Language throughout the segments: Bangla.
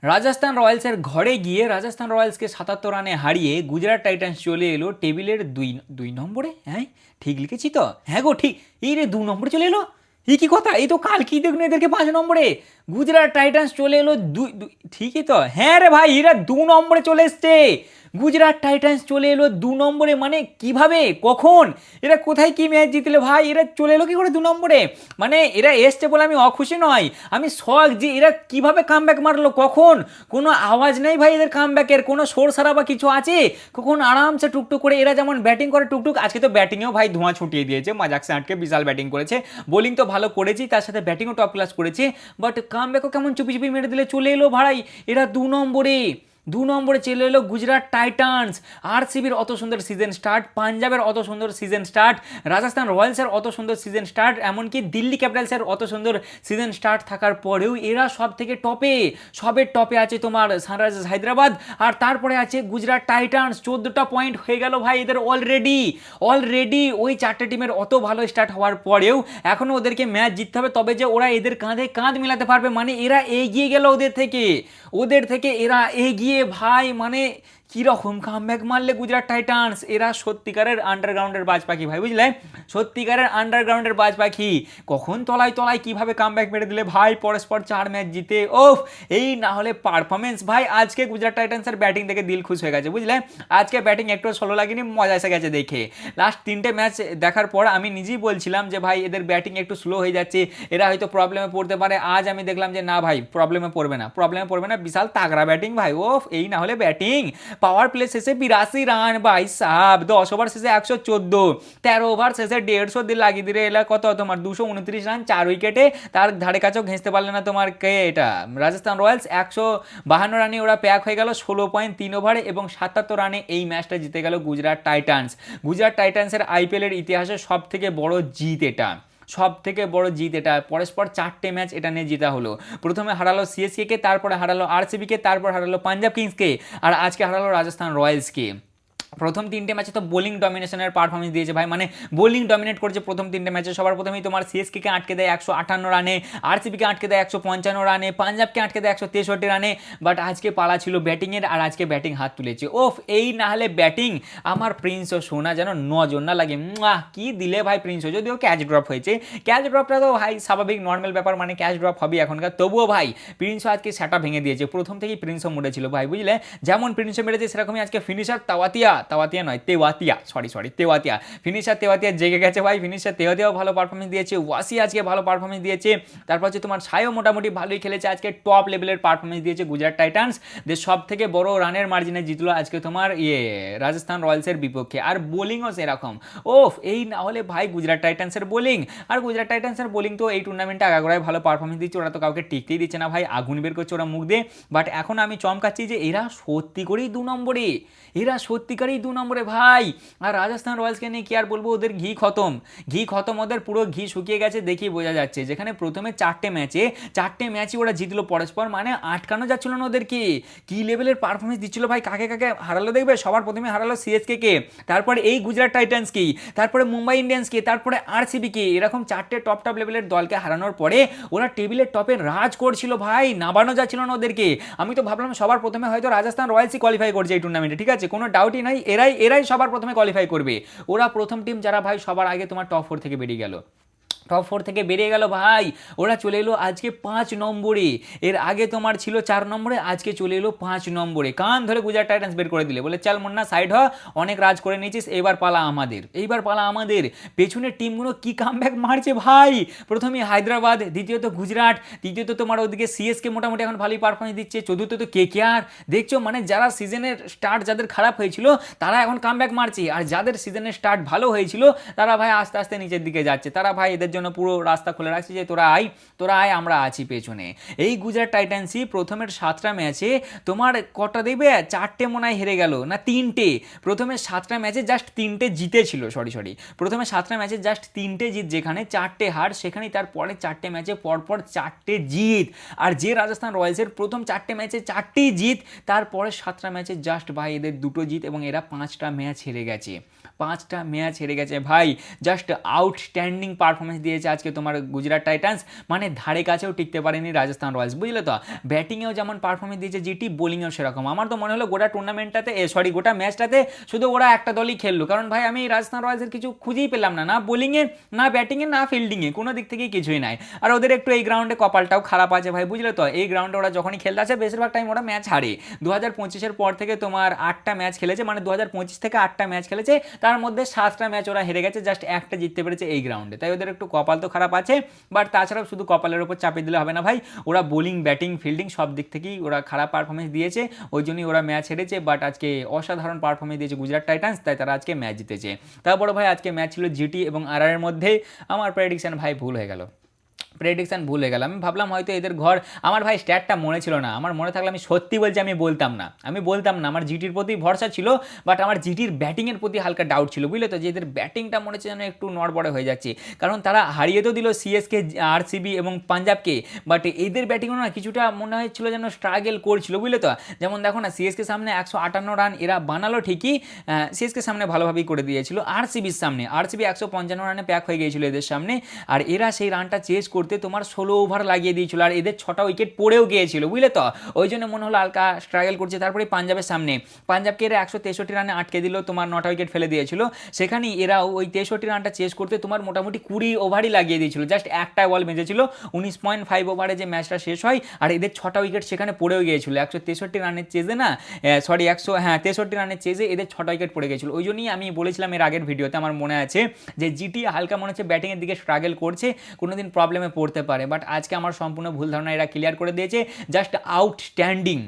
রাজস্থান রয়্যালসের ঘরে গিয়ে রাজস্থান রয়্যালসকে ৭৭ রানে হারিয়ে গুজরাট টাইটান্স চলে এলো টেবিলের দুই দুই নম্বরে। হ্যাঁ, ঠিক লিখেছি তো? হ্যাঁ গো, ঠিক। এই রে, ২ নম্বরে চলে এলো। এই কি কথা, এই তো কালকেই দেখুন এদেরকে ৫ নম্বরে। গুজরাট টাইটান্স চলে এলো ঠিকই তো। হ্যাঁ রে ভাই, এরা ২ নম্বরে চলে এসছে। গুজরাট টাইটান্স চলে এলো ২ নম্বরে, মানে কিভাবে, কখন, এরা কোথায় কি ম্যাচ জিতলে ভাই, এরা চলে এলো কি করে ২ নম্বরে? মানে এরা এসছে বলে আমি অখুশি নয়, আমি শখ যে এরা কিভাবে কামব্যাক মারলো, কখন। কোনো আওয়াজ নেই ভাই এদের কামব্যাকের, কোনো সোর সারা বা কিছু আছে? কখন আরামসে টুকটুক করে এরা যেমন ব্যাটিং করে টুকটুক, আজকে তো ব্যাটিংয়েও ভাই ধোঁয়া ছুটিয়ে দিয়েছে, মাজাক সে আটকে বিশাল ব্যাটিং করেছে। বোলিং তো ভালো করেছি, তার সাথে ব্যাটিংও টপ ক্লাস করেছে, বাট কামব্যাকও কেমন চুপি চুপি মেরে দিলে চলে এলো ভাই এরা ২ নম্বরে। ২ নম্বরে চলে এলো গুজরাট টাইটান্স। আরসিবির অত সুন্দর সিজন স্টার্ট, পাঞ্জাবের অত সুন্দর সিজন স্টার্ট, রাজস্থান রয়্যালসের অত সুন্দর সিজন স্টার্ট, এমনকি দিল্লি ক্যাপিটালসের অত সুন্দর সিজন স্টার্ট থাকার পরেও এরা সব থেকে টপে, সবের টপে আছে তোমার সানরাইজার্স হায়দ্রাবাদ, আর তারপরে আছে গুজরাট টাইটান্স। ১৪টা পয়েন্ট হয়ে গেল ভাই এদের অলরেডি। অলরেডি ওই 4টে টিমের অত ভালো স্টার্ট হওয়ার পরেও এখনও ওদেরকে ম্যাচ জিততে হবে, তবে যে ওরা এদের কাঁধে কাঁধ মেলাতে পারবে, মানে এরা এগিয়ে গেল ওদের থেকে এরা এগিয়ে ভাই, মানে কীরকম কামব্যাক মারলে গুজরাট টাইটান্স। এরা সত্যিকারের আন্ডারগ্রাউন্ডের বাজ পাখি ভাই, বুঝলে, সত্যিকারের আন্ডারগ্রাউন্ডের বাজ পাখি। কখন তলায় তলায় কীভাবে কামব্যাক মেরে দিলে ভাই, পরস্পর 4 ম্যাচ জিতে। ওফ, এই না হলে পারফরমেন্স ভাই। আজকে গুজরাট টাইটান্সের ব্যাটিং দেখে দিল খুশ হয়ে গেছে, বুঝলে। আজকে ব্যাটিং একটু স্লো লাগেনি, মজা এসে গেছে দেখে। লাস্ট 3টে ম্যাচ দেখার পর আমি নিজেই বলছিলাম যে ভাই এদের ব্যাটিং একটু স্লো হয়ে যাচ্ছে, এরা হয়তো প্রবলেমে পড়তে পারে। আজ আমি দেখলাম যে না ভাই, প্রবলেমে পড়বে না, বিশাল তাগড়া ব্যাটিং ভাই। ওফ, এই না হলে ব্যাটিং। পাওয়ার প্লে শেষে ৮২ রান ভাই সাব, ১০ ওভার শেষে ১১৪, ১৩ ওভার শেষে ১৫০ দিয়ে লাগিয়ে দিলে এলা কত তোমার ২২৯ রান, 4 উইকেটে। তার ধারে কাছেও ঘেঁচতে পারলে না তোমার কে, এটা রাজস্থান রয়্যালস। ১৫২ রানে ওরা প্যাক হয়ে গেল ১৬.৩ ওভারে, এবং ৭৭ রানে এই ম্যাচটা জিতে গেল গুজরাট টাইটান্স। গুজরাট টাইটান্সের আইপিএলের ইতিহাসে সব থেকে বড় জিত এটা, সব থেকে বড় জিত এটা। পরস্পর 4টে ম্যাচ এটা নিয়ে জিতা হলো। প্রথমে হারালো সিএসকে, তারপরে হারালো আরসিবিকে, তারপর হারালো পাঞ্জাব কিংসকে, আর আজকে হারালো রাজস্থান রয়্যালসকে। প্রথম 3টে ম্যাচে তো বোলিং ডমিনেশনের পারফরমেন্স দিয়েছে ভাই, মানে বোলিং ডমিনেট করেছে প্রথম 3টে ম্যাচে। সবার প্রথমেই তোমার সিএসকে আটকে দেয় ১৫৮ রানে, আরসিবিকে আটকে দেয় ১৫৫ রানে, পাঞ্জাবকে আটকে দেয় ১৬৩ রানে। বাট আজকে পালা ছিল ব্যাটিংয়ের, আর আজকে ব্যাটিং হাত তুলেছে। ওফ, এই না হলে ব্যাটিং। আমার প্রিন্সও সোনা যেন নজর না লাগে, কি দিলে ভাই প্রিন্সও। যদিও ক্যাচ ড্রপ হয়েছে, ক্যাচ ড্রপটা তো ভাই স্বাভাবিক নর্মাল ব্যাপার, মানে ক্যাচ ড্রপ হবে এখনকার, তবুও ভাই প্রিন্সও আজকে সেটা ভেঙে দিয়েছে। প্রথম থেকেই প্রিন্সও মুড়ে ছিল ভাই, বুঝলে। যেমন প্রিন্সও মেরেছে সেরকমই আজকে ফিনিশার তেওয়াতিয়া ফিনিশার তেওয়াতিয়া জেগে গেছে ভাই। ফিনিশার তেওয়াতিয়াও ভালো পারফরমেন্স দিয়েছে, ওয়াসি আজকে ভালো পারফরমেন্স দিয়েছে। তারপর হচ্ছে তোমার সাইও মোটামুটি ভালোই খেলেছে, আজকে টপ লেভেলের পারফরমেন্স দিয়েছে গুজরাট টাইটান্স। যে সব থেকে বড় রানের মার্জিনে জিতলো আজকে তোমার রাজস্থান রয়্যালসের বিপক্ষে। আর বোলিংও সেরকম। ওফ, এই না হলে ভাই গুজরাট টাইটান্সের বোলিং। আর গুজরাট টাইটান্সের বোলিং তো এই টুর্নামেন্টে আগাগোড়ায় ভালো পারফরমেন্স দিচ্ছে, ওরা তো কাউকে টিকতেই দিচ্ছে না ভাই, আগুন বের করছে ওরা মুখ দিয়ে। বাট এখন আমি চমকাচ্ছি যে এরা সত্যি করেই ২ নম্বরে, এরা সত্যিকারেই ২ নম্বরে ভাই। আর রাজস্থান রয়্যালসকে নিয়ে কি আর বলবো, ওদের ঘি খতম, ওদের পুরো ঘি শুকিয়ে গেছে দেখেই বোঝা যাচ্ছে। যেখানে প্রথমে 4টে ম্যাচই ওরা জিতলো পরস্পর, মানে আটকানো যাচ্ছিল না ওদেরকে। কি লেভেলের পারফরমেন্স দিচ্ছিল ভাই, কাকে কাকে হারালো দেখবে। সবার প্রথমে হারালো সিএসকে, তারপরে এই গুজরাট টাইটান্সকে, তারপরে মুম্বাই ইন্ডিয়ান্সকে, তারপরে আরসিবিকে। এরকম 4টে টপ লেভেলের দলকে হারানোর পরে ওরা টেবিলের টপে রাজ করছিল ভাই, নাবানো যাচ্ছিল না ওদেরকে। আমি তো ভাবলাম সবার প্রথমে হয়তো রাজস্থান রয়্যালসই কোয়ালিফাই করছে এই টুর্নামেন্টে, ঠিক আছে, কোনো ডাউটই নাই, এরাই সবার প্রথমে কোয়ালিফাই করবে। ওরা প্রথম টিম যারা ভাই সবার আগে তোমার টপ 4 থেকে বেরিয়ে গেল, ভাই। ওরা চলে এলো আজকে 5 নম্বরে। এর আগে তোমার ছিল 4 নম্বরে, আজকে চলে এলো 5 নম্বরে। কান ধরে গুজরাট টাইটান্স বের করে দিলে, বলে চল মুন্না সাইড হ, অনেক রাজ করে নিয়েছিস, এইবার পালা আমাদের। পেছনের টিমগুলো কি কামব্যাক মারছে ভাই। প্রথমে হায়দ্রাবাদ, দ্বিতীয়ত গুজরাট, তৃতীয়ত তোমার ওদিকে সিএসকে মোটামুটি এখন ভালোই পারফরমেন্স দিচ্ছে, চতুর্থত কেকেআর। দেখছো, মানে যারা সিজনের স্টার্ট যাদের খারাপ হয়েছিল তারা এখন কামব্যাক মারছে, আর যাদের সিজনের স্টার্ট ভালো হয়েছিল তারা ভাই আস্তে আস্তে নিচের দিকে যাচ্ছে। তারা ভাই এদের জন্য পুরো রাস্তা খুলে রাখছে যে তোরা আয়, আমরা আছি পেছনে। এই গুজরাট টাইটান্সই প্রথমের 7টা ম্যাচে তোমার কটা দেখবে, 4টে মনে হয় হেরে গেল না 3টে। প্রথমে 7টা ম্যাচে জাস্ট 3টে জিতেছিল, প্রথমে 7টা ম্যাচে জাস্ট 3টে জিত, যেখানে 4টে হার, সেখানেই তারপরে 4টে ম্যাচে পরপর 4টে জিত। আর যে রাজস্থান রয়্যালসের প্রথম 4টে ম্যাচে 4টেই জিত, তারপরে 7টা ম্যাচে জাস্ট ভাই এদের 2টো জিত, এবং এরা 5টা ম্যাচ হেরে গেছে ভাই। জাস্ট আউটস্ট্যান্ডিং পারফরমেন্স দিয়ে দিয়েছে আজকে তোমার গুজরাট টাইটান্স, মানে ধারে কাছেও টিকতে পারেনি রাজস্থান রয়্যালস, বুঝলে তো। ব্যাটিংয়েও যেমন পারফরমেন্স দিয়েছে জিটি, বোলিংয়েও সেরকম। আমার তো মনে হলো গোটা টুর্নামেন্টটাতে গোটা ম্যাচটাতে শুধু ওরা একটা দলই খেললো, কারণ ভাই আমি রাজস্থান রয়্যালসের কিছু খুঁজেই পেলাম না, না বোলিংয়ে না ব্যাটিংয়ে না ফিল্ডিংয়ে, কোনো দিক থেকেই কিছুই নাই। আর ওদের একটু এই গ্রাউন্ডে কপালটাও খারাপ আছে ভাই, বুঝলে তো। এই গ্রাউন্ডে ওরা যখনই খেলতে আসে বেশিরভাগ টাইম ওরা ম্যাচ হারে। 2025-এর পর থেকে তোমার 8টা ম্যাচ খেলেছে, মানে 2025 থেকে 8টা ম্যাচ খেলেছে, তার মধ্যে 7টা ম্যাচ ওরা হেরে গেছে, জাস্ট একটা জিততে পেরেছে এই গ্রাউন্ডে। তাই ওদের একটু কপাল তো খারাপ আছে, বাট তাছাড়াও শুধু কপালের উপর চাপিয়ে দিলে হবে না ভাই। ওরা বোলিং ব্যাটিং ফিল্ডিং সব দিক থেকেই ওরা খারাপ পারফরমেন্স দিয়েছে, ওই জন্যই ওরা ম্যাচ হেরেছে। বাট আজকে অসাধারণ পারফরমেন্স দিয়েছে গুজরাট টাইটান্স, তাই তারা আজকে ম্যাচ জিতেছে। তারপরে ভাই আজকে ম্যাচ ছিল জিটি এবং আরআর এর মধ্যে। আমার প্রেডিকশন ভাই ভুল হয়ে গেল, আমি ভাবলাম হয়তো এদের ঘর, আমার ভাই স্ট্যাটটা মনে ছিল না, আমার মনে থাকলে আমি সত্যি বলছি আমি বলতাম না, আমার জিটির প্রতি ভরসা ছিল, বাট আমার জিটির ব্যাটিংয়ের প্রতি হালকা ডাউট ছিল, বুঝলে তো, যে এদের ব্যাটিংটা মনে হচ্ছে যেন একটু নড়বড়ে হয়ে যাচ্ছে, কারণ তারা হারিয়ে তো দিল সিএসকে, আরসিবি এবং পাঞ্জাবকে, বাট এদের ব্যাটিংও না কিছুটা মনে হচ্ছিল যেন স্ট্রাগল করছিল, বুঝলে তো। যেমন দেখো না, সিএসকে সামনে 158 রান এরা বানালো ঠিকই, সিএসকে সামনে ভালোভাবেই করে দিয়েছিল, আরসিবির সামনে আরসিবি 155 রানে প্যাক হয়ে গিয়েছিল এদের সামনে, আর এরা সেই রানটা চেস করতে তোমার 16 ওভার লাগিয়ে দিয়েছিল, আর এদের 6টা উইকেট পড়েও গিয়েছিল, বুঝলে তো, ওই জন্য মনে হলো হালকা স্ট্রাগল করছে। তারপরে পাঞ্জাবের সামনে, পাঞ্জাবকে এরা 163 রানে আটকে দিল, তোমার 9টা উইকেট ফেলে দিয়েছিল, সেখানেই এরা ওই 63 রানটা চেস করতে তোমার মোটামুটি 20 ওভারই লাগিয়ে দিয়েছিল, জাস্ট একটা বল বেঁচেছিল, 19.5 ওভারে যে ম্যাচটা শেষ হয়, আর এদের 6টা উইকেট সেখানে পড়েও গিয়েছিল, 163 রানের চেজে না, 63 রানের চেজে এদের 6টা উইকেট পড়ে গিয়েছিল। ওই জন্যই আমি বলেছিলাম এর আগের ভিডিওতে, আমার মনে আছে যে জিটি হালকা মনে হচ্ছে ব্যাটিংয়ের দিকে স্ট্রাগল করছে, কোনোদিন প্রবলেমে পড়তে পারে, বাট আজকে আমার সম্পূর্ণ ভুল ধারণা এরা ক্লিয়ার করে দিয়েছে, জাস্ট আউটস্ট্যান্ডিং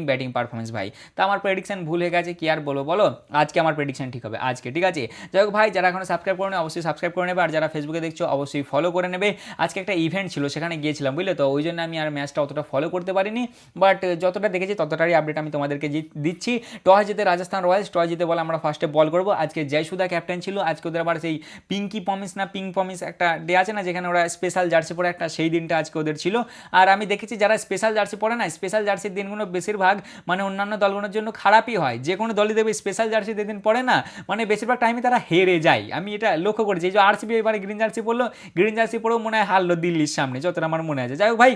ব্যাটিং পারফরমেন্স ভাই। তো আমার প্রেডিকশন ভুল হয়ে গেছে, কি আর বলো, আজকে আমার প্রেডিকশন ঠিক হবে আজকে, ঠিক আছে। যাই হোক ভাই, যারা এখনো সাবস্ক্রাইব করে নেবে অবশ্যই সাবস্ক্রাইব করে নেবে, আর যারা ফেসবুকে দেখছো অবশ্যই ফলো করে নেবে। আজকে একটা ইভেন্ট ছিল, সেখানে গিয়েছিলাম, বুঝলে তো, ওই জন্য আমি আর ম্যাচটা অতটা ফলো করতে পারিনি, বাট যতটা দেখেছি ততটাই আপডেট আমি তোমাদেরকে দিচ্ছি। টস জিতে রাজস্থান রয়্যালস, টস জিতে বলে আমরা ফার্স্টে বল করবো। আজকে জয়সুদা ক্যাপ্টেন ছিল, আজকে ওদের আবার সেই পিঙ্ক পমিস একটা ডে আছে না, যেখানে ওরা স্পেশাল জার্সি পরে একটা, সেই দিনটা আজকে ওদের ছিল। আর আমি দেখেছি যারা স্পেশাল জার্সি পরে না, স্পেশাল জার্সির দিনগুলো বেশিরভাগ মানে অন্যান্য দলগুলোর জন্য খারাপই হয়, যে কোনো দলই দেবে স্পেশাল জার্সি যেদিন পরে না, মানে বেশিরভাগ টাইমে তারা হেরে যায়, আমি এটা লক্ষ্য করেছি। এই যে আরসিবি এবারে গ্রিন জার্সি পরেও মনে হয় হারলো দিল্লির সামনে, যতটা আমার মনে আছে। যাই হোক ভাই,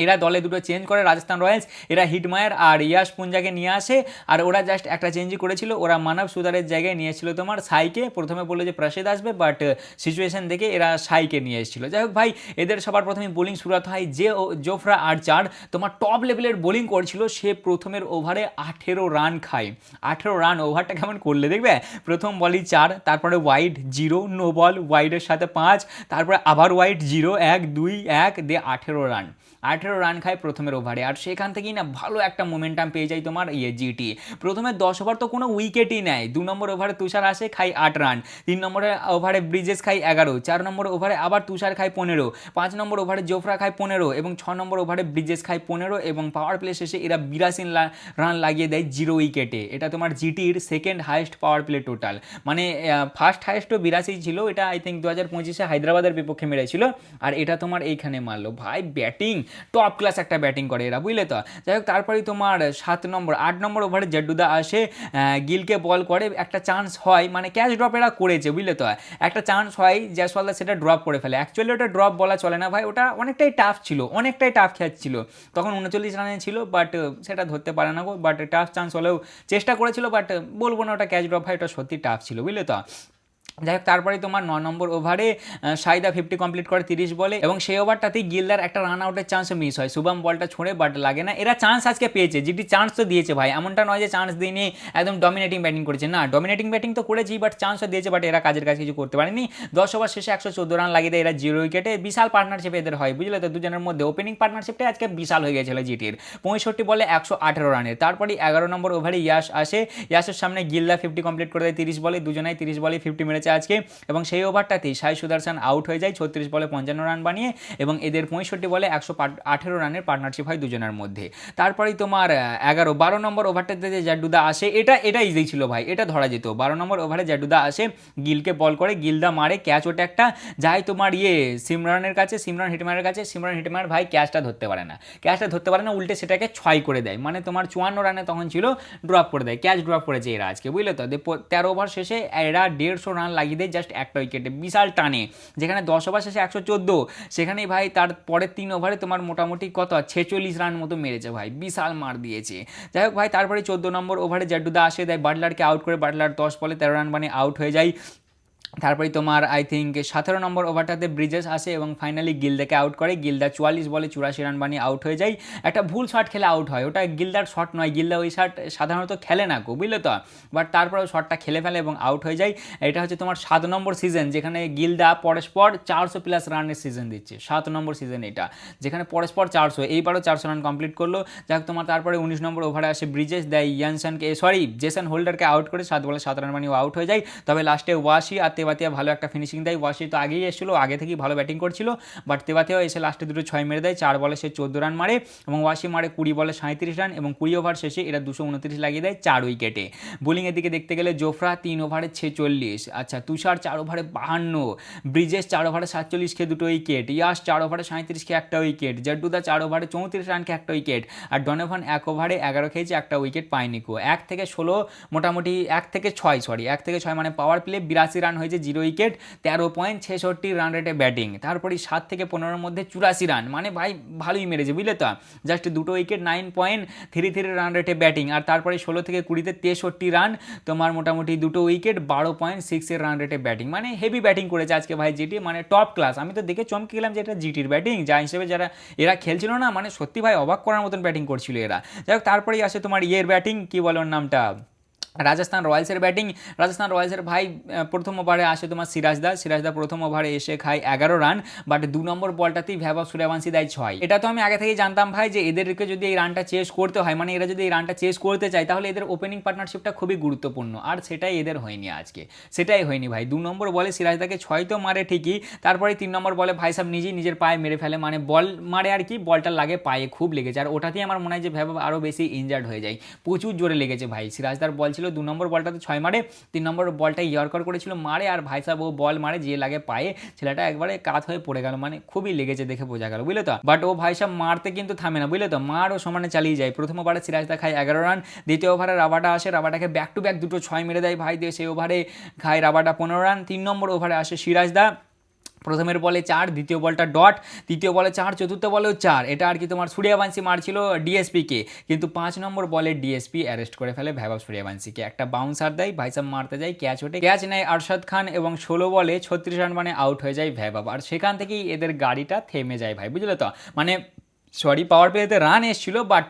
এরা দলে দুটো চেঞ্জ করে রাজস্থান রয়্যালস, এরা হিটমায়ার আর ইয়াশ পুঞ্জাকে নিয়ে আসে, আর ওরা জাস্ট একটা চেঞ্জই করেছিল, ওরা মানব সুদারের জায়গায় নিয়ে এসেছিল তোমার সাইকে। প্রথমে বললো যে প্রসিদ আসবে, বাট সিচুয়েশন দেখে এরা সাইকে নিয়ে এসেছিল। যাই হোক ভাই, এদের সবার প্রথমে বোলিং শুরুতে হয় যে জোফরা আর্চার, তোমার টপ লেভেলের বোলিং করছিল, সে প্রথমের ওভারে 18 রান খায়। 18 রান, ওভারটা কেমন করলে দেখবে, প্রথম বলই 4, তারপরে ওয়াইড 0, নো বল, ওয়াইডের সাথে 5, তারপরে আবার ওয়াইড 0, 1 2 1 দিয়ে 18 রান খায় প্রথমের ওভারে। আর সেখান থেকেই না ভালো একটা মোমেন্টাম পেয়ে যায় তোমার জিটি। প্রথমে 10 ওভার তো কোনো উইকেটই নেয়, 2 নম্বর ওভারে তুষার আসে, খায় 8 রান, 3 নম্বরে ওভারে ব্রিজেস খায় 11, 4 নম্বর ওভারে আবার তুষার খায় 15, 5 নম্বর ওভারে জোফরা খায় 15, এবং 6 নম্বর ওভারে ব্রিজেস খায় 15, এবং পাওয়ার প্লে শেষে এরা 82 রান লাগিয়ে দেয় 0 উইকেটে। এটা তোমার জিটির second highest power play total, মানে ফার্স্ট হাইয়েস্টও 82 ছিল, এটা আই থিঙ্ক 2025-এ হায়দ্রাবাদের বিপক্ষে মেরেছিল, আর এটা তোমার এইখানে মারলো। ভাই ব্যাটিং টপ ক্লাস একটা ব্যাটিং করে এরা, বুঝলে তো। যাই হোক, তারপরেই তোমার 8 নম্বর ওভারে জড্ডুদা আসে, গিলকে বল করে, একটা চান্স হয়, মানে ক্যাচ ড্রপ এরা করেছে, বুঝলে তো, একটা চান্স হয়, জয়সওয়ালদা সেটা ড্রপ করে ফেলে। অ্যাকচুয়ালি ওটা ড্রপ বলা চলে না ভাই, ওটা অনেকটাই টাফ ক্যাচ ছিল, তখন 39 রানে ছিল, বাট সেটা ধরতে পারে না গো, বাট টাফ চান্স হলেও চেষ্টা করেছিল, বাট বলবো না ওটা ক্যাচ ড্রপ হয়, ওটা সত্যি টাফ ছিল, বুঝলে তো। যাই হোক, তারপরে তোমার 9 নম্বর ওভারে সাইদা 50 কমপ্লিট করে 30 বলে, এবং সেই ওভারটাতেই গিলদার একটা রান আউটের চান্স মিস হয়, শুভম বলটা ছুঁড়ে, বাট লাগে না। এরা চান্স আজকে পেয়েছে, জিটি চান্স তো দিয়েছে ভাই, এমনটা নয় যে চান্স দিইনি একদম ডমিনেটিং ব্যাটিং করেছে, না, ডমিনেটিং ব্যাটিং তো করেছি, বাট চান্সও দিয়েছে, বাট এরা কাজের কাজ কিছু করতে পারেনি। 10 ওভার শেষে 114 রান লাগিয়ে দেয় এরা 0 উইকেটে। বিশাল পার্টনারশিপ এদের হয়, বুঝলে তো, দুজনের মধ্যে ওপেনিং পার্টনারশিপটা আজকে বিশাল হয়ে গেছিল জিটির, 65 বলে 118 রানের। তারপরে 11 নম্বর ওভারে ইয়াশ আসে, ইয়াশের সামনে গিলদা 50 কমপ্লিট করে দেয় 30 বলে, দুজনাই 30 বলে 50 মেরেছে আজকে, এবং সেই ওভারটাতেই সাই সুদর্শন আউট হয়ে যায় 36 বলে 55 রান বানিয়ে, এবং এদের 65 বলে 118 রানের পার্টনারশিপ হয় দুজনের মধ্যে। তারপরেই তোমার 12 নম্বর ওভারটাতে যে জড্ডুদা আসে, এটা ইজি ছিল ভাই, এটা ধরা যেত। 12 নম্বর ওভারে জড্ডুদা আসে, গিলকে বল করে, গিলদা মারে ক্যাচ, ওটা একটা যায় তোমার সিমরান হিটমায়ারের কাছে, সিমরান হিটমায়ার ভাই ক্যাচটা ধরতে পারে না, উল্টে সেটাকে 6 করে দেয়, মানে তোমার 54 রানে তখন ছিল, ড্রপ করে দেয়, ক্যাচ ড্রপ করেছে এরা আজকে, বুঝলে তো। 13 ওভার শেষে এরা 150 রান রান লাগিয়ে দেয় জাস্ট একটা উইকেটে, বিশাল টানে। যেখানে 10 ওভার শেষে 114, সেখানেই ভাই তার পরের 3 ওভারে তোমার মোটামুটি কত 46 রান মতো মেরেছে ভাই, বিশাল মার দিয়েছে। যাই হোক ভাই, তারপরে 14 নম্বর ওভারে জাড্ডুদা আসে, দেয় বাটলারকে আউট করে, বাটলার 10 বলে 13 রান বানিয়ে আউট হয়ে যায়। তারপরে তোমার আই থিঙ্ক 17 নম্বর ওভারটাতে ব্রিজেস আসে এবং ফাইনালি গিলদাকে আউট করে। গিলদা 44 বলে 84 রান বানিয়ে আউট হয়ে যায়। একটা ভুল শট খেলে আউট হয়, ওটা গিলদার শট নয়, গিলদা ওই শট সাধারণত খেলে না গো, বুঝলে তো, বাট তারপরেও শটটা খেলে ফেলে এবং আউট হয়ে যায়। এটা হচ্ছে তোমার 7 নম্বর সিজন, যেখানে গিলদা পরস্পর 400+ রানের সিজন দিচ্ছে, 7 নম্বর সিজন এটা, যেখানে পরস্পর 400, এইবারও 400 রান কমপ্লিট করলো। যাক, তোমার তারপরে 19 নম্বর ওভারে আসে ব্রিজেস, দেয় জেসন হোল্ডারকে আউট করে 7 বলে 7 রান বানিয়ে আউট হয়ে যায়। তবে লাস্টে ওয়াশি আর তেবাতিয়া ভালো একটা ফিনিশিং দেয়। ওয়াশি তো আগেই এসেছিলো, আগে থেকেই ভালো ব্যাটিং করছিল, বাট তেবাতিয়াও এসে লাস্টে দুটো 6 মেরে দেয়। 4 বলে সে 14 রান মারে এবং ওয়াশি মারে 20 বলে 37 রান এবং 20 ওভার শেষে এরা 229 লাগিয়ে দেয় 4 উইকেটে। বোলিংয়ের দিকে দেখতে গেলে জোফরা 3 ওভারে 46, আচ্ছা তুষার 4 ওভারে 52, ব্রিজেস 4 ওভারে 47 খেয়ে 2 উইকেট, ইয়াস 4 ওভারে 37 খেয়ে 1 উইকেট, জাড্ডুদা 4 ওভারে 34 রান খেয়ে 1 উইকেট, আর ডনোভান 1 ওভারে 11 খেয়েছে, 1 উইকেট পায়নি কো। 1 থেকে 16 মোটামুটি 1 থেকে 6 মানে পাওয়ার প্লে 82 রান হয়েছে, 0 উইকেট, 13.66 রান রেটে ব্যাটিং। তারপরে 7 থেকে 15 মধ্যে 84 রান, মানে ভাই ভালোই মেরেছে, বুঝলে তো, জাস্ট 2 উইকেট, 9.33 রান রেটে ব্যাটিং। আর তারপরে 16 থেকে 20তে 63 রান, তোমার মোটামুটি 2 উইকেট, 12.6 রান রেটে ব্যাটিং, মানে হেভি ব্যাটিং করেছে আজকে ভাই জিটি, মানে টপ ক্লাস। আমি তো দেখে চমকে গেলাম যে এটা জিটির ব্যাটিং, যা হিসেবে যারা এরা খেলছিল না, মানে সত্যি ভাই অবাক করার মতন ব্যাটিং করছিল এরা। যাই হোক, তারপরেই আসে তোমার ব্যাটিং, কি বলো ওর নামটা, রাজস্থান রয়্যালসের ব্যাটিং। রাজস্থান রয়্যালসের ভাই প্রথম ওভারে আসে তোমার সিরাজদা প্রথম ওভারে এসে খায় 11 রান, বাট 2 নম্বর বলটাতেই ভ্যাবব সূর্যবংশী দেয় 6। এটা তো আমি আগে থেকেই জানতাম ভাই যে এদেরকে যদি এই রানটা চেস করতে হয়, মানে এরা যদি এই রানটা চেস করতে চায়, তাহলে এদের ওপেনিং পার্টনারশিপটা খুবই গুরুত্বপূর্ণ, আর সেটাই এদের হয়নি আজকে, সেটাই হয়নি ভাই। 2 নম্বর বলে সিরাজদাকে 6 তো মারে ঠিকই, তারপরে 3 নম্বর বলে ভাই সাহেব নিজের পায়ে মেরে ফেলে, মানে বল মারে আর কি, বলটা লাগে পায়ে, খুব লেগেছে, আর ওটাতেই আমার মনে হয় যে ভ্যাবব আরও বেশি ইনজার্ড হয়ে যায়, প্রচুর জোরে লেগেছে ভাই। সিরাজদার বল ছিল 2 নম্বর বলটাতে 6 মারে, 3 নম্বর বলটা ইয়র্কার করেছিল মারে, আর ভাই সাহেব ও বল মারে যে লাগে পায়ে, ছেলেটা একবারে কাত হয়ে পড়ে গেল, মানে খুবই লেগেছে, দেখে বোঝা গেল, বুঝলে তো। বাট ও ভাই সাহেব মারতে কিন্তু থামে না, বুঝলে তো, মার ও সমানে চালিয়ে যায়। প্রথম ওভারে সিরাজদা খায় 11 রান, দ্বিতীয় ওভারে রাবাডা আসে, রাবাডাকে ব্যাক টু ব্যাক 2 6 মেরে দেয় ভাই দিয়ে, সেই ওভারে খায় রাবাডা 15 রান। 3 নম্বর ওভারে আসে সিরাজদা, প্রথমের বলে 4, দ্বিতীয় বলটা ডট, তৃতীয় বলে 4, চতুর্থ বলেও 4, এটা আর কি তোমার সূর্যবংশী মারছিল ডিএসপিকে, কিন্তু 5 নম্বর বলে ডিএসপি অ্যারেস্ট করে ফেলে ভ্যাবব সূর্যবংশীকে, একটা বাউন্সার দেয়, ভাইসাব মারতে যায়, ক্যাচ ওঠে, ক্যাচ নেয় আরশাদ খান এবং 16 বলে 36 রান মানে আউট হয়ে যায় ভ্যাবব। আর সেখান থেকেই এদের গাড়িটা থেমে যায় ভাই, বুঝলে তো, মানে পাওয়ার প্লেতে রান এসেছিল, বাট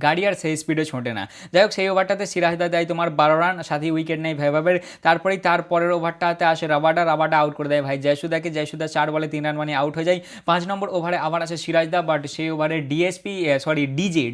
গাড়ি আর সেই স্পিডে ছোটে না। যাই হোক, সেই ওভারটাতে সিরাজদা দেয় তোমার 12 রান, সাথে উইকেট নেই ভ্যাববের। তারপরেই তারপরের ওভারটাতে আসে রাবাডা আউট করে দেয় ভাই জয়সুদা 4 বলে 3 রান মানে আউট হয়ে যায়। 5 নম্বর ওভারে আবার আসে সিরাজদা, বাট সেই ওভারে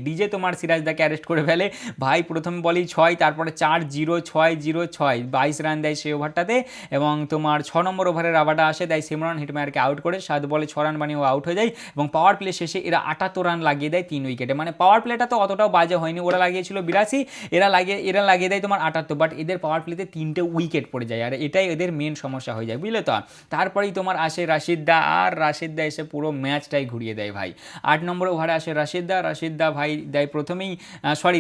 ডিজে তোমার সিরাজদাকে অ্যারেস্ট করে ফেলে ভাই, প্রথম বলেই 6, তারপরে 4-0-6-0-6, 22 রান দেয় সেই ওভারটাতে। এবং তোমার 6 নম্বর ওভারে রাবাডা আসে, দেয় সিমরন হিটমায়ারকে আউট করে, 7 বলে 6 রান বানিয়ে আউট হয়ে যায়। এবং পাওয়ার প্লে শেষে এরা 78 রান লাগিয়ে দেয় 3 উইকেটে, মানে পাওয়ার প্লেটা তো অতটাও বাজে হয়নি, ওরা লাগিয়েছিল 82, এরা লাগিয়ে দেয় তোমার 78, বাট এদের পাওয়ার প্লেতে 3টে উইকেট পড়ে যায়, আর এটাই এদের মেন সমস্যা হয়ে যায়, বুঝলে তো। তারপরেই তোমার আসে রাশিদদা এসে পুরো ম্যাচটাই ঘুরিয়ে দেয় ভাই। 8 নম্বর ওভারে আসে রাশিদদা ভাই দেয় প্রথমেই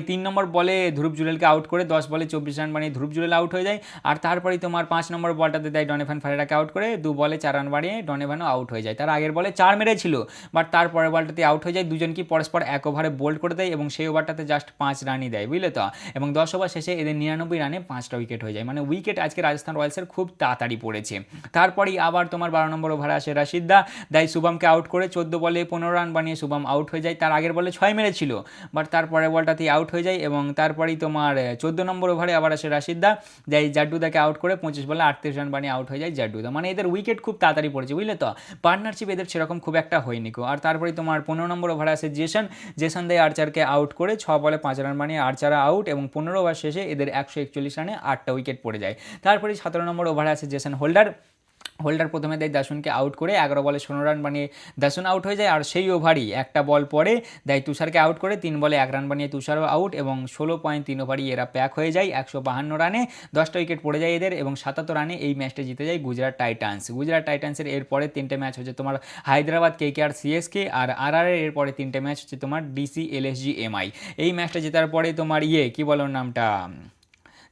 3 নম্বর বলে ধ্রুব জুরেলকে আউট করে, 10 বলে 24 রান বানিয়ে ধ্রুব জুরেল আউট হয়ে যায়। আর তারপরেই তোমার 5 নম্বর বলটাতে দেয় ডনেভান ফারেরাকে আউট করে, 2 বলে 4 রান বানিয়ে ডনেভানও আউট হয়ে যায়। তার আগের বলে 4 মেরেছিল, বাট তারপরের বলটাতে আউট হয়ে যায়, দুজনকে পরস্পর 1 ওভারে বোল্ড করে দেয় এবং সেই ওভারটাতে জাস্ট 5 রানই দেয়, বুঝলে তো। এবং 10 ওভার শেষে এদের 99 রানে 5টা উইকেট হয়ে যায়, মানে উইকেট আজকে রাজস্থান রয়্যালসের খুব তাড়াতাড়ি পড়েছে। তারপরেই আবার তোমার 12 নম্বর ওভারে আসে রাশিদদা, দেয় শুভমকে আউট করে, 14 বলে 15 রান বানিয়ে শুভম আউট হয়ে যায়। তার আগের বলে 6 মেরেছিল, বাট তারপরের বলটাতেই আউট হয়ে যায়। এবং তারপরেই তোমার 14 নম্বর ওভারে আবার আসে রাশিদদা, দেয় জাড্ডুদাকে আউট করে, 25 বলে 38 রান বানিয়ে আউট হয়ে যায় জাড্ডুদা, মানে এদের উইকেট খুব তাড়াতাড়ি পড়েছে, বুঝলে তো। পার্টনারশিপ এদের সেরকম খুব একটা হয়নি কো। আর তারপরেই তোমার 15 নম্বর ওভারে আসে জেসন দেয় আর্চারকে আউট করে, 6 বলে 5 রান বানিয়ে আর্চার আউট, এবং 15 ওভার শেষে এদের 141 রানে 8টা উইকেট পড়ে যায়। তারপরে 17 নম্বর ওভারে আছে জেসন হোল্ডার প্রথমে দেয় দাসুনকে আউট করে, 11 বলে 16 রান বানিয়ে দাসুন আউট হয়ে যায়। আর সেই ওভারই একটা বল পরে দেয় তুষারকে আউট করে, 3 বলে 1 রান বানিয়ে তুষারও আউট, এবং 16.3 ওভারই এরা প্যাক হয়ে যায় 152 রানে, 10টা উইকেট পড়ে যায় এদের, এবং 77 রানে এই ম্যাচটা জিতে যায় গুজরাট টাইটান্সের। এরপরে 3টে ম্যাচ হচ্ছে তোমার হায়দ্রাবাদ KKR CSK, আর এর পরে 3টে ম্যাচ হচ্ছে তোমার DC LSG MI। এই ম্যাচটা জেতার পরে তোমার কি বলো নামটা,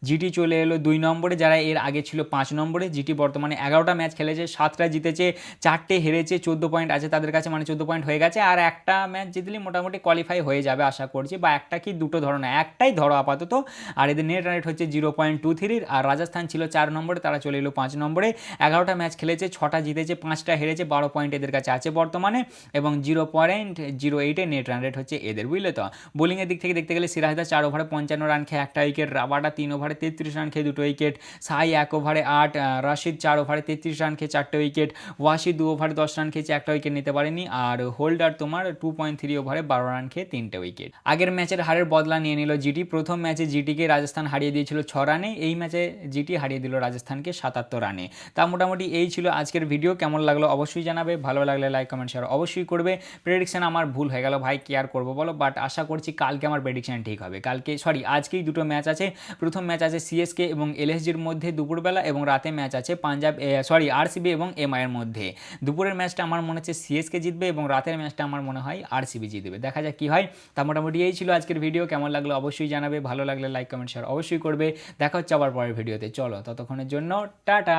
জিটি চলে এলো 2 নম্বরে, যারা এর আগে ছিল 5 নম্বরে। জিটি বর্তমানে 11টা ম্যাচ খেলেছে, 7টা জিতেছে, 4টে হেরেছে, 14 পয়েন্ট আছে তাদের কাছে, মানে 14 পয়েন্ট হয়ে গেছে। আর একটা ম্যাচ জিতলে মোটামুটি কোয়ালিফাই হয়ে যাবে আশা করছি, বা একটা কি দুটো ধরো না, একটাই ধরো আপাতত। আর এদের নেট রান রেট হচ্ছে 0.23। আর রাজস্থান ছিল 4 নম্বরে, তারা চলে এলো 5 নম্বরে। 11টা ম্যাচ খেলেছে, 6টা জিতেছে, 5টা হেরেছে, 12 পয়েন্ট এদের কাছে আছে বর্তমানে, এবং 0.08 নেট রান রেট হচ্ছে এদের, বুঝলে তো। বোলিংয়ের দিক থেকে দেখতে গেলে সিরাজদা 4 ওভারে 55 রান খেয়ে 1টা উইকেট, রাবাডা 3 ওভারে 33 রান খেয়ে 2টো উইকেট, সাই 1 ওভারে 8, রশিদ 4 ওভারে 33 রান খেয়ে 4টে উইকেট, ওয়াশি 2 ওভারে 10 রান খেয়েছে, 1টা উইকেট নিতে পারেনি, আর হোল্ডার তোমার 2.3 ওভারে 12 রান খেয়ে 3টে উইকেট। আগের ম্যাচের হারের বদলা নিয়ে নিল জিটি। প্রথম ম্যাচে জিটিকে রাজস্থান হারিয়ে দিয়েছিল 6 রানে, এই ম্যাচে জিটি হারিয়ে দিল রাজস্থানকে 77 রানে। তা মোটামুটি এই ছিল আজকের ভিডিও। কেমন লাগলো অবশ্যই জানাবে, ভালো লাগলে লাইক কমেন্ট শেয়ার অবশ্যই করবে। প্রেডিকশন আমার ভুল হয়ে গেল ভাই, কি আর করবো বলো, বাট আশা করছি কালকে আমার প্রেডিকশন ঠিক হবে। কালকে আজকেই দুটো ম্যাচ আছে। প্রথম ম্যাচ আছে সিএসকে এবং এলএসজির মধ্যে দুপুরবেলা, এবং রাতে ম্যাচ আছে আরসিবি এবং এমআইয়ের মধ্যে। দুপুরের ম্যাচটা আমার মনে হচ্ছে সিএসকে জিতবে, এবং রাতের ম্যাচটা আমার মনে হয় আরসিবি জিতবে। দেখা যাক কি হয়। তা মোটামুটি এই ছিল আজকের ভিডিও। কেমন লাগলো অবশ্যই জানাবে, ভালো লাগলে লাইক কমেন্ট শেয়ার অবশ্যই করবে। দেখা হচ্ছে আবার পরের ভিডিওতে। চলো ততক্ষণের জন্য টাটা।